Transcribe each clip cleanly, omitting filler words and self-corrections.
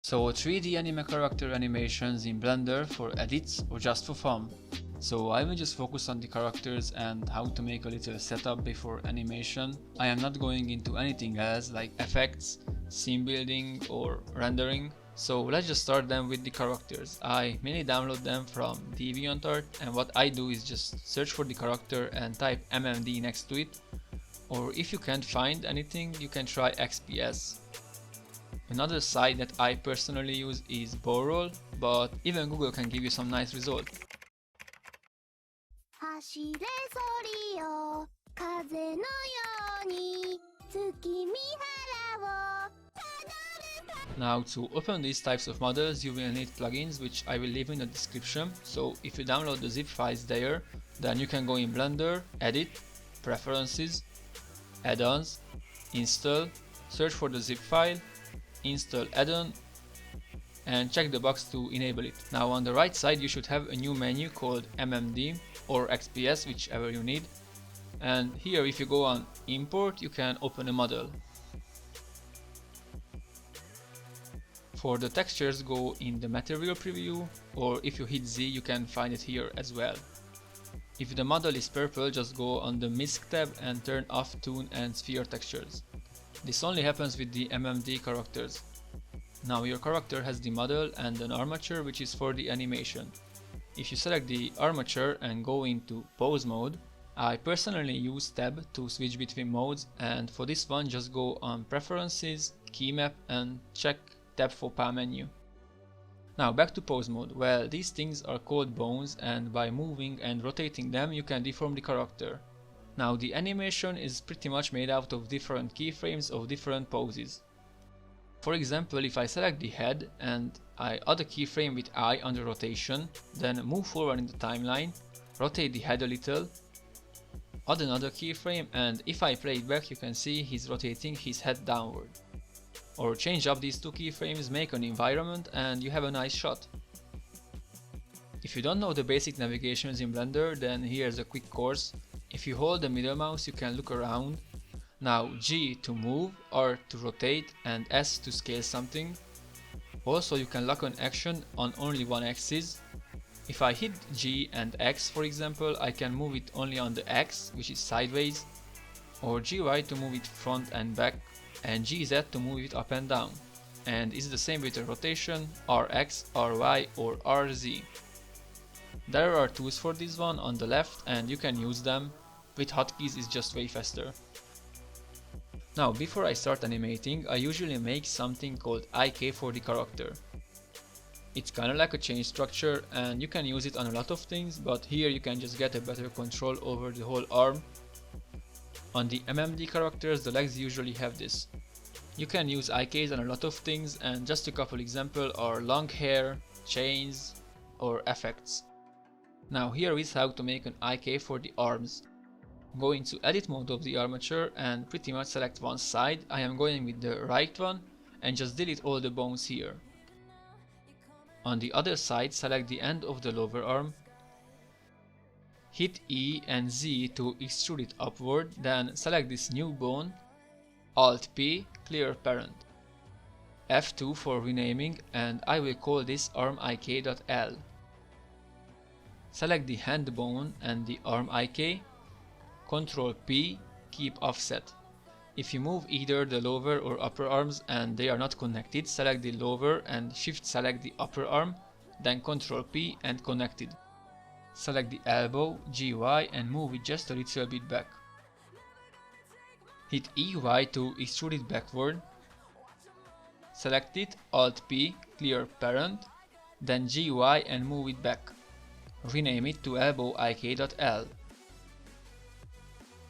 So 3D anime character animations in Blender for edits or just for fun. So I will just focus on the characters and how to make a little setup before animation. I am not going into anything else like effects, scene building or rendering. So let's just start them with the characters. I mainly download them from DeviantArt, and what I do is just search for the character and type MMD next to it. Or if you can't find anything, you can try XPS. Another site that I personally use is Borrow, but even Google can give you some nice results. Now to open these types of models you will need plugins, which I will leave in the description. So if you download the zip files there, then you can go in Blender, Edit, Preferences, Add-ons, Install, search for the zip file, install add-on and check the box to enable it. Now on the right side you should have a new menu called MMD or XPS, whichever you need, and here if you go on import you can open a model. For the textures go in the material preview, or if you hit Z you can find it here as well. If the model is purple, just go on the Misc tab and turn off Toon and Sphere textures. This only happens with the MMD characters. Now your character has the model and an armature which is for the animation. If you select the armature and go into pose mode, I personally use tab to switch between modes, and for this one just go on preferences, key map and check tab for PA menu. Now back to pose mode. Well, these things are called bones, and by moving and rotating them you can deform the character. Now the animation is pretty much made out of different keyframes of different poses. For example, if I select the head and I add a keyframe with eye under rotation, then move forward in the timeline, rotate the head a little, add another keyframe, and if I play it back you can see he's rotating his head downward. Or change up these two keyframes, make an environment and you have a nice shot. If you don't know the basic navigations in Blender, then here's a quick course. If you hold the middle mouse you can look around. Now G to move, R to rotate and S to scale something. Also you can lock an action on only one axis. If I hit G and X for example, I can move it only on the X, which is sideways, or GY to move it front and back, and GZ to move it up and down. And it's the same with the rotation, RX, RY or RZ. There are tools for this one on the left and you can use them. With hotkeys it's just way faster. Now before I start animating, I usually make something called IK for the character. It's kinda like a chain structure and you can use it on a lot of things, but here you can just get a better control over the whole arm. On the MMD characters the legs usually have this. You can use IKs on a lot of things, and just a couple examples are long hair, chains or effects. Now here is how to make an IK for the arms. Go into edit mode of the armature and pretty much select one side. I am going with the right one and just delete all the bones here. On the other side select the end of the lower arm. Hit E and Z to extrude it upward, then select this new bone, Alt P, clear parent. F2 for renaming, and I will call this arm IK.L. Select the hand bone and the arm IK, Ctrl P, keep offset. If you move either the lower or upper arms and they are not connected, select the lower and shift select the upper arm, then Ctrl P and connected. Select the elbow, GY and move it just a little bit back. Hit EY to extrude it backward. Select it, Alt P, clear parent, then GY and move it back. Rename it to elbow IK.L.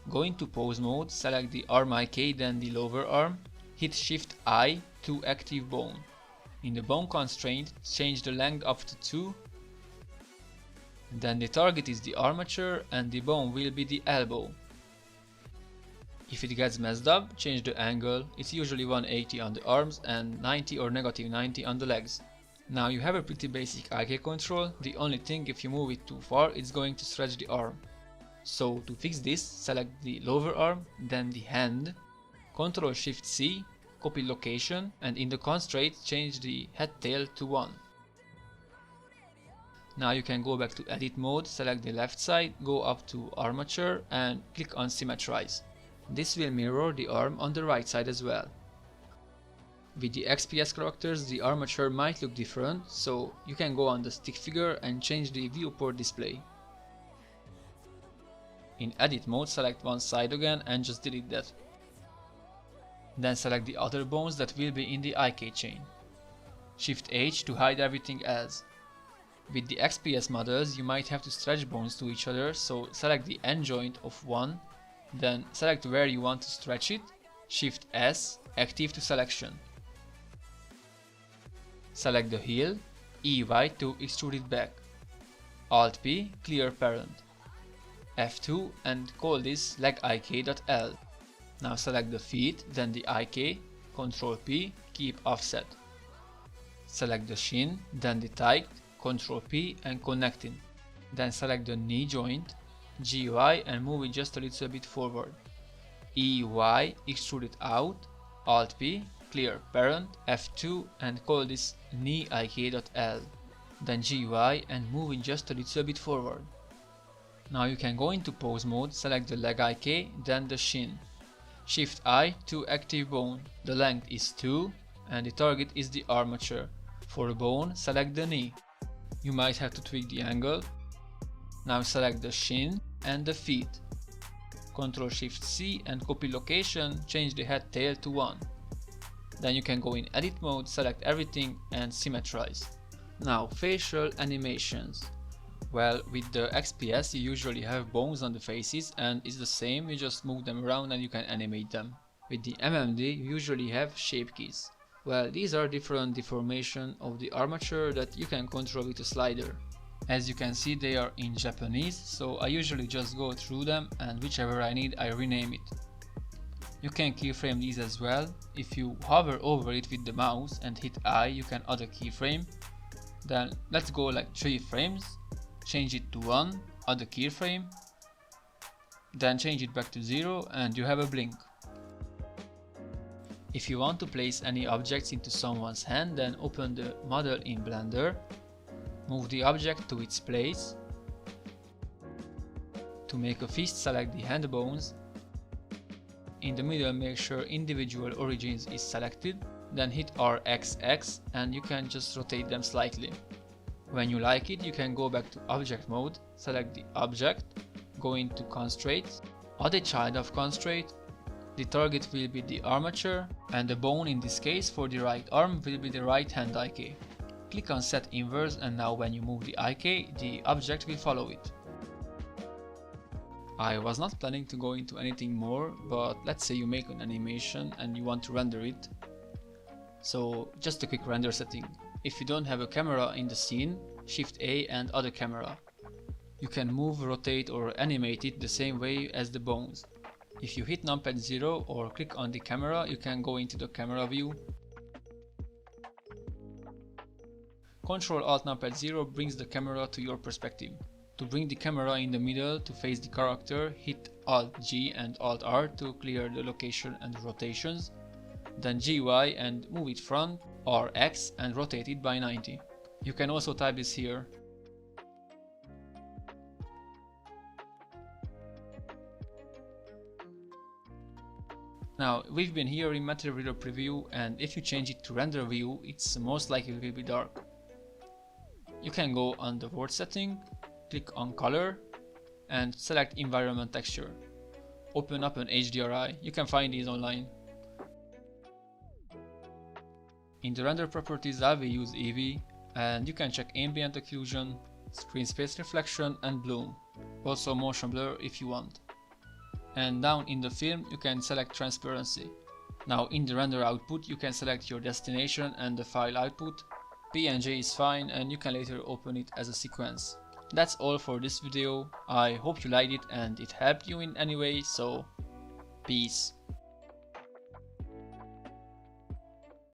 Go into pose mode, select the arm IK then the lower arm, hit Shift I to active bone. In the bone constraint, change the length up to 2. Then the target is the armature and the bone will be the elbow. If it gets messed up, change the angle. It's usually 180 on the arms and 90 or -90 on the legs. Now you have a pretty basic IK control. The only thing, if you move it too far, it's going to stretch the arm. So to fix this, select the lower arm, then the hand, Ctrl Shift C, copy location, and in the constraint change the head tail to 1. Now you can go back to edit mode, select the left side, go up to armature and click on symmetrize. This will mirror the arm on the right side as well. With the XPS characters the armature might look different, so you can go on the stick figure and change the viewport display. In edit mode select one side again and just delete that. Then select the other bones that will be in the IK chain. Shift H to hide everything else. With the XPS models you might have to stretch bones to each other, so select the end joint of 1, then select where you want to stretch it, Shift S, active to selection. Select the heel, EY to extrude it back, Alt P, clear parent, F2 and call this 𝗏𝗏𝗃.L. Now select the feet, then the IK, Ctrl P, keep offset. Select the shin, then the thigh, Ctrl P and connecting. Then select the knee joint, GY and move it just a little bit forward. EY, extrude it out, Alt P, clear parent, F2 and call this 𝗏𝗏𝗃.L. Then GY and move it just a little bit forward. Now you can go into pose mode, select the leg IK, then the shin. Shift I to active bone, the length is 2 and the target is the armature. For bone, select the knee. You might have to tweak the angle. Now select the shin and the feet. Ctrl Shift C and copy location, change the head tail to 1. Then you can go in edit mode, select everything and symmetrize. Now facial animations. Well, with the XPS you usually have bones on the faces and it's the same, you just move them around and you can animate them. With the MMD you usually have shape keys. Well, these are different deformation of the armature that you can control with a slider. As you can see they are in Japanese, so I usually just go through them and whichever I need I rename it. You can keyframe these as well. If you hover over it with the mouse and hit I you can add a keyframe. Then let's go like 3 frames. Change it to 1, add a keyframe, then change it back to 0 and you have a blink. If you want to place any objects into someone's hand, then open the model in Blender, move the object to its place. To make a fist select the hand bones. In the middle make sure individual origins is selected, then hit RXX and you can just rotate them slightly. When you like it, you can go back to object mode, select the object, go into constraints, add a child of constraint, the target will be the armature and the bone in this case for the right arm will be the right hand IK. Click on set inverse and now when you move the IK, the object will follow it. I was not planning to go into anything more, but let's say you make an animation and you want to render it. So just a quick render setting. If you don't have a camera in the scene, Shift A and add a camera. You can move, rotate or animate it the same way as the bones. If you hit numpad 0 or click on the camera, you can go into the camera view. Ctrl Alt numpad 0 brings the camera to your perspective. To bring the camera in the middle to face the character, hit Alt G and Alt R to clear the location and rotations. Then GY and move it front, RX and rotate it by 90. You can also type this here. Now we've been here in material preview and if you change it to render view, it's most likely will be dark. You can go on the world setting, click on color and select environment texture. Open up an HDRI, you can find these online. In the render properties I will use Eevee and you can check ambient occlusion, screen space reflection and bloom, also motion blur if you want. And down in the film you can select transparency. Now in the render output you can select your destination and the file output. PNG is fine and you can later open it as a sequence. That's all for this video. I hope you liked it and it helped you in any way, so peace.